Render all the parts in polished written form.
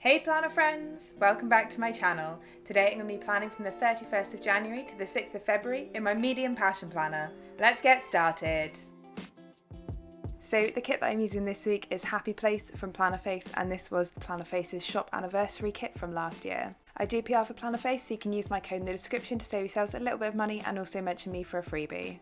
Hey planner friends! Welcome back to my channel. Today I'm going to be planning from the 31st of January to the 6th of February in my medium passion planner. Let's get started! So the kit that I'm using this week is Happy Place from Plannerface, and this was the Plannerface's shop anniversary kit from last year. I do PR for Plannerface, so you can use my code in the description to save yourselves a little bit of money and also mention me for a freebie.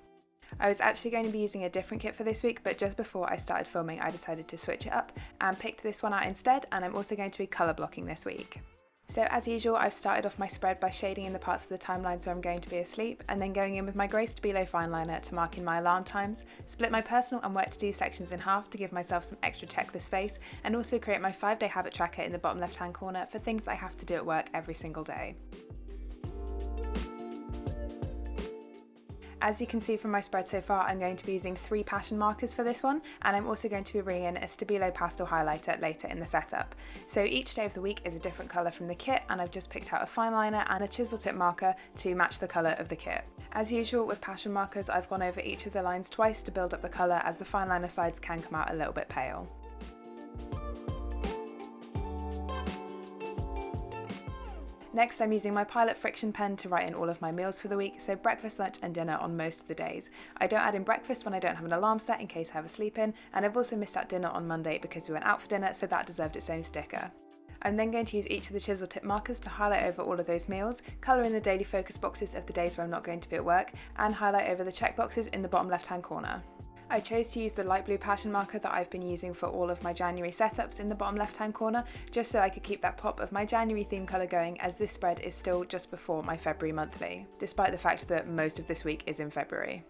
I was actually going to be using a different kit for this week, but just before I started filming I decided to switch it up and picked this one out instead, and I'm also going to be colour blocking this week. So as usual, I've started off my spread by shading in the parts of the timelines where I'm going to be asleep, and then going in with my grey Stabilo fine liner to mark in my alarm times, split my personal and work to do sections in half to give myself some extra checklist space, and also create my 5-day habit tracker in the bottom left hand corner for things I have to do at work every single day. As you can see from my spread so far, I'm going to be using 3 passion markers for this one, and I'm also going to be bringing in a Stabilo pastel highlighter later in the setup. So each day of the week is a different colour from the kit, and I've just picked out a fine liner and a chisel tip marker to match the colour of the kit. As usual with passion markers, I've gone over each of the lines twice to build up the colour, as the fine liner sides can come out a little bit pale. Next, I'm using my Pilot friction pen to write in all of my meals for the week, so breakfast, lunch and dinner on most of the days. I don't add in breakfast when I don't have an alarm set in case I have a sleep in, and I've also missed out dinner on Monday because we went out for dinner, so that deserved its own sticker. I'm then going to use each of the chisel tip markers to highlight over all of those meals, colour in the daily focus boxes of the days where I'm not going to be at work, and highlight over the check boxes in the bottom left hand corner. I chose to use the light blue passion marker that I've been using for all of my January setups in the bottom left hand corner, just so I could keep that pop of my January theme colour going, as this spread is still just before my February monthly, despite the fact that most of this week is in February.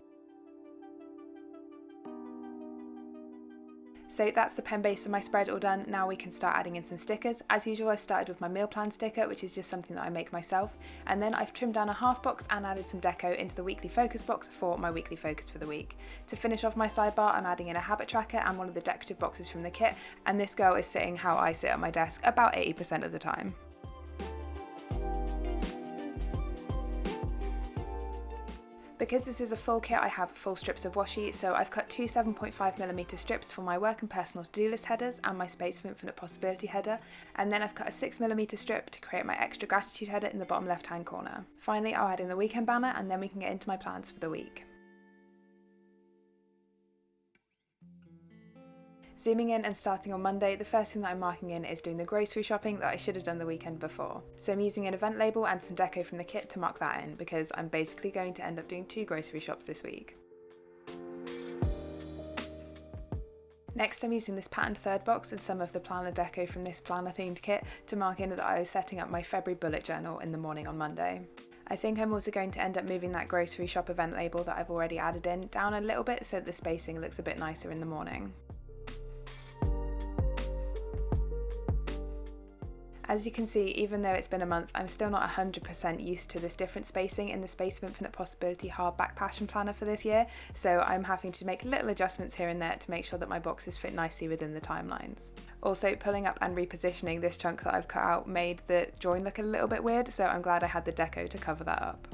So that's the pen base of my spread all done. Now we can start adding in some stickers. As usual, I've started with my meal plan sticker, which is just something that I make myself, and then I've trimmed down a half box and added some deco into the weekly focus box for my weekly focus for the week. To finish off my sidebar, I'm adding in a habit tracker and one of the decorative boxes from the kit, and this girl is sitting how I sit at my desk about 80% of the time. Because this is a full kit, I have full strips of washi, so I've cut 2 7.5mm strips for my work and personal to-do list headers and my Space of Infinite Possibility header, and then I've cut a 6mm strip to create my extra gratitude header in the bottom left hand corner. Finally, I'll add in the weekend banner, and then we can get into my plans for the week. Zooming in and starting on Monday, the first thing that I'm marking in is doing the grocery shopping that I should have done the weekend before. So I'm using an event label and some deco from the kit to mark that in, because I'm basically going to end up doing 2 grocery shops this week. Next, I'm using this patterned third box and some of the planner deco from this planner themed kit to mark in that I was setting up my February bullet journal in the morning on Monday. I think I'm also going to end up moving that grocery shop event label that I've already added in down a little bit so that the spacing looks a bit nicer in the morning. As you can see, even though it's been a month, I'm still not 100% used to this different spacing in the Space of Infinite Possibility hardback passion planner for this year, so I'm having to make little adjustments here and there to make sure that my boxes fit nicely within the timelines. Also, pulling up and repositioning this chunk that I've cut out made the join look a little bit weird, so I'm glad I had the deco to cover that up.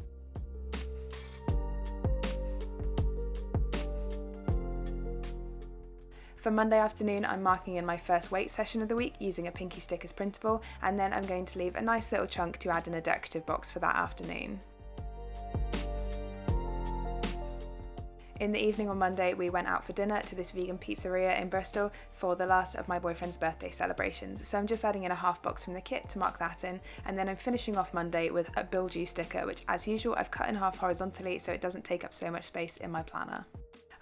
For Monday afternoon, I'm marking in my first weight session of the week using a Pinky Stickers printable, and then I'm going to leave a nice little chunk to add in a decorative box for that afternoon. In the evening on Monday, we went out for dinner to this vegan pizzeria in Bristol for the last of my boyfriend's birthday celebrations, so I'm just adding in a half box from the kit to mark that in, and then I'm finishing off Monday with a Build You sticker, which as usual I've cut in half horizontally so it doesn't take up so much space in my planner.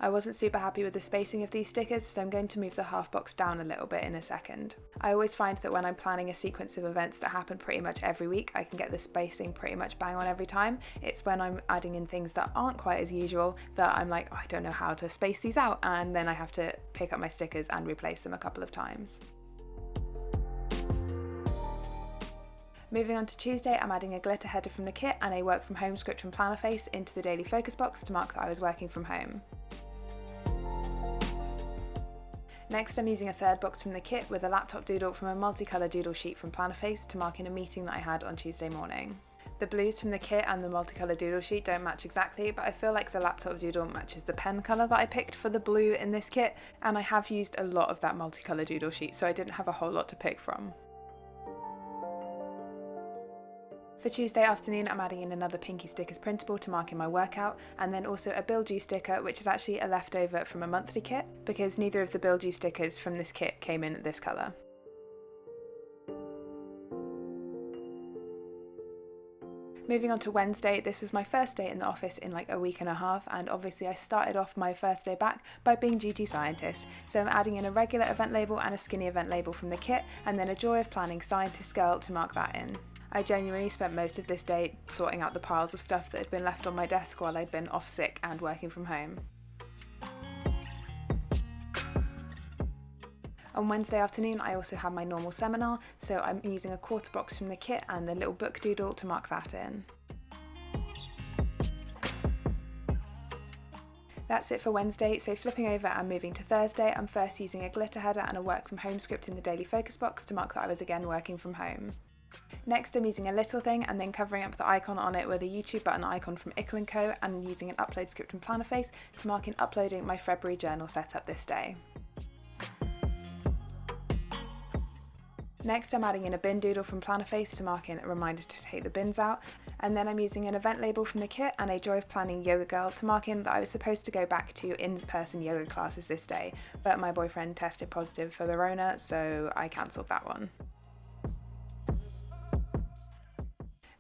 I wasn't super happy with the spacing of these stickers, so I'm going to move the half box down a little bit in a second. I always find that when I'm planning a sequence of events that happen pretty much every week, I can get the spacing pretty much bang on every time. It's when I'm adding in things that aren't quite as usual that I'm like, oh, I don't know how to space these out, and then I have to pick up my stickers and replace them a couple of times. Moving on to Tuesday, I'm adding a glitter header from the kit and a work from home script from Plannerface into the daily focus box to mark that I was working from home. Next, I'm using a third box from the kit with a laptop doodle from a multicolour doodle sheet from Plannerface to mark in a meeting that I had on Tuesday morning. The blues from the kit and the multicolour doodle sheet don't match exactly, but I feel like the laptop doodle matches the pen colour that I picked for the blue in this kit, and I have used a lot of that multicolour doodle sheet, so I didn't have a whole lot to pick from. For Tuesday afternoon, I'm adding in another Pinky Stickers printable to mark in my workout, and then also a Build You sticker, which is actually a leftover from a monthly kit, because neither of the Build You stickers from this kit came in this colour. Moving on to Wednesday, this was my first day in the office in like a week and a half, and obviously I started off my first day back by being duty scientist. So I'm adding in a regular event label and a skinny event label from the kit, and then a Joy of Planning scientist girl to mark that in. I genuinely spent most of this day sorting out the piles of stuff that had been left on my desk while I'd been off sick and working from home. On Wednesday afternoon, I also had my normal seminar, so I'm using a quarter box from the kit and the little book doodle to mark that in. That's it for Wednesday, so flipping over and moving to Thursday, I'm first using a glitter header and a work from home script in the daily focus box to mark that I was again working from home. Next, I'm using a little thing and then covering up the icon on it with a YouTube button icon from Ickle & Co, and using an upload script from Plannerface to mark in uploading my February journal setup this day. Next, I'm adding in a bin doodle from Plannerface to mark in a reminder to take the bins out, and then I'm using an event label from the kit and a Joy of Planning yoga girl to mark in that I was supposed to go back to in-person yoga classes this day, but my boyfriend tested positive for the Rona, so I cancelled that one.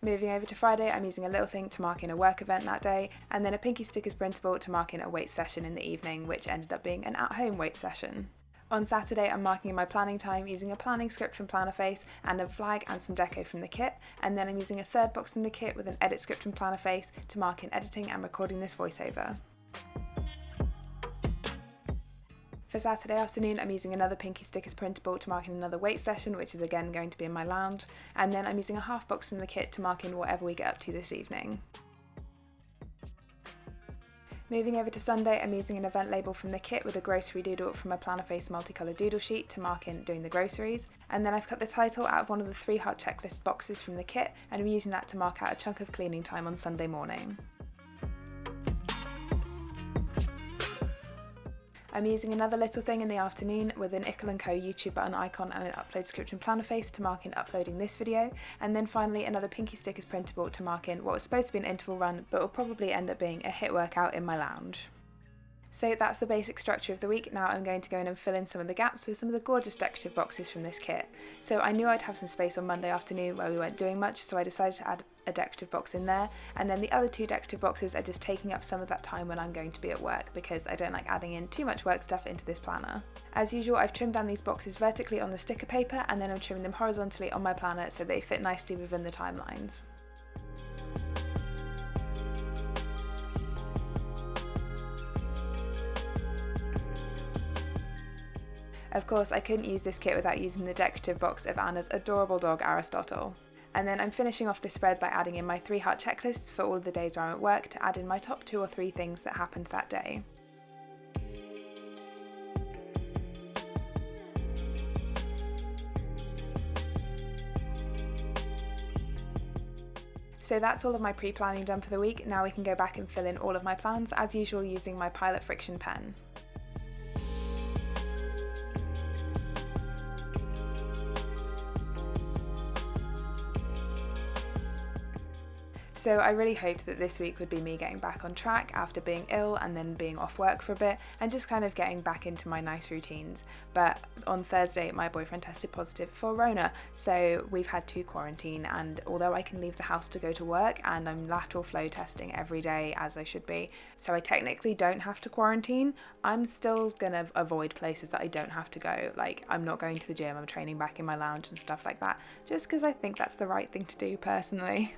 Moving over to Friday, I'm using a little thing to mark in a work event that day, and then a Pinky Stickers printable to mark in a weight session in the evening, which ended up being an at-home weight session. On Saturday, I'm marking in my planning time using a planning script from Plannerface and a flag and some deco from the kit, and then I'm using a third box from the kit with an edit script from Plannerface to mark in editing and recording this voiceover. For Saturday afternoon, I'm using another Pinky Stickers printable to mark in another weight session, which is again going to be in my lounge, and then I'm using a half box from the kit to mark in whatever we get up to this evening. Moving over to Sunday, I'm using an event label from the kit with a grocery doodle from a Plannerface multicolour doodle sheet to mark in doing the groceries, and then I've cut the title out of one of the 3 heart checklist boxes from the kit, and I'm using that to mark out a chunk of cleaning time on Sunday morning. I'm using another little thing in the afternoon with an Ickle & Co YouTube button icon and an upload script in Plannerface to mark in uploading this video, and then finally another Pinky Stickers printable to mark in what was supposed to be an interval run but will probably end up being a HIIT workout in my lounge. So that's the basic structure of the week. Now I'm going to go in and fill in some of the gaps with some of the gorgeous decorative boxes from this kit. So I knew I'd have some space on Monday afternoon where we weren't doing much, so I decided to add a decorative box in there, and then the other 2 decorative boxes are just taking up some of that time when I'm going to be at work, because I don't like adding in too much work stuff into this planner. As usual, I've trimmed down these boxes vertically on the sticker paper, and then I'm trimming them horizontally on my planner so they fit nicely within the timelines. Of course, I couldn't use this kit without using the decorative box of Anna's adorable dog Aristotle. And then I'm finishing off this spread by adding in my 3 heart checklists for all of the days where I'm at work to add in my top 2 or 3 things that happened that day. So that's all of my pre-planning done for the week. Now we can go back and fill in all of my plans, as usual using my Pilot Friction pen. So I really hoped that this week would be me getting back on track after being ill and then being off work for a bit and just kind of getting back into my nice routines. But on Thursday, my boyfriend tested positive for Rona, so we've had to quarantine, and although I can leave the house to go to work and I'm lateral flow testing every day as I should be, so I technically don't have to quarantine, I'm still gonna avoid places that I don't have to go. Like, I'm not going to the gym, I'm training back in my lounge and stuff like that, just because I think that's the right thing to do personally.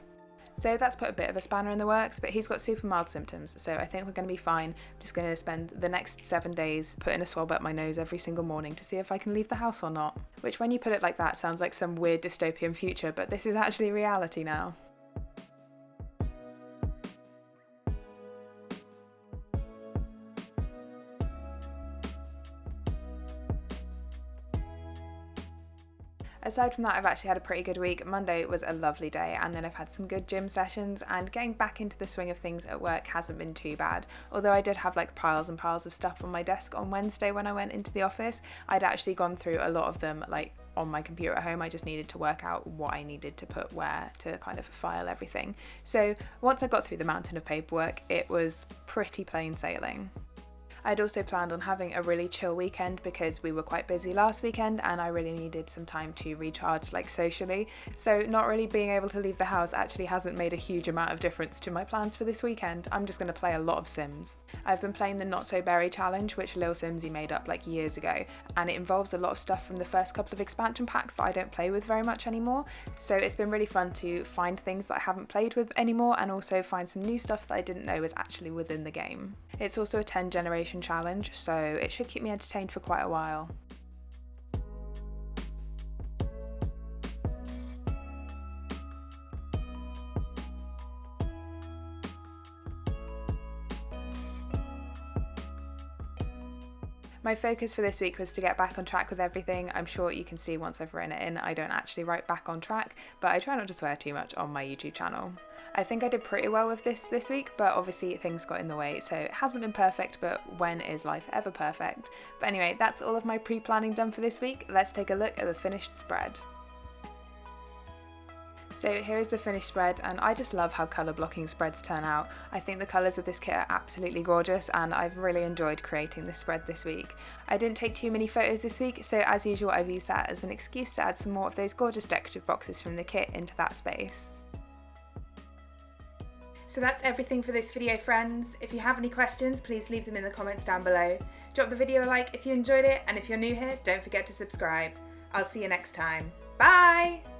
So that's put a bit of a spanner in the works, but he's got super mild symptoms, so I think we're going to be fine. I'm just going to spend the next 7 days putting a swab up my nose every single morning to see if I can leave the house or not. Which, when you put it like that, sounds like some weird dystopian future, but this is actually reality now. Aside from that, I've actually had a pretty good week. Monday was a lovely day, and then I've had some good gym sessions, and getting back into the swing of things at work hasn't been too bad. Although I did have like piles and piles of stuff on my desk on Wednesday when I went into the office, I'd actually gone through a lot of them like on my computer at home. I just needed to work out what I needed to put where to kind of file everything. So once I got through the mountain of paperwork, it was pretty plain sailing. I'd also planned on having a really chill weekend because we were quite busy last weekend and I really needed some time to recharge, like socially. So not really being able to leave the house actually hasn't made a huge amount of difference to my plans for this weekend. I'm just going to play a lot of Sims. I've been playing the Not So Berry challenge, which Lil Simsy made up like years ago, and it involves a lot of stuff from the first couple of expansion packs that I don't play with very much anymore. So it's been really fun to find things that I haven't played with anymore and also find some new stuff that I didn't know was actually within the game. It's also a 10 generation challenge, so it should keep me entertained for quite a while. My focus for this week was to get back on track with everything. I'm sure you can see once I've written it in, I don't actually write back on track, but I try not to swear too much on my YouTube channel. I think I did pretty well with this week, but obviously things got in the way, so it hasn't been perfect, but when is life ever perfect? But anyway, that's all of my pre-planning done for this week. Let's take a look at the finished spread. So here is the finished spread, and I just love how colour blocking spreads turn out. I think the colours of this kit are absolutely gorgeous and I've really enjoyed creating this spread this week. I didn't take too many photos this week, so as usual I've used that as an excuse to add some more of those gorgeous decorative boxes from the kit into that space. So that's everything for this video, friends. If you have any questions, please leave them in the comments down below. Drop the video a like if you enjoyed it, and if you're new here, don't forget to subscribe. I'll see you next time. Bye!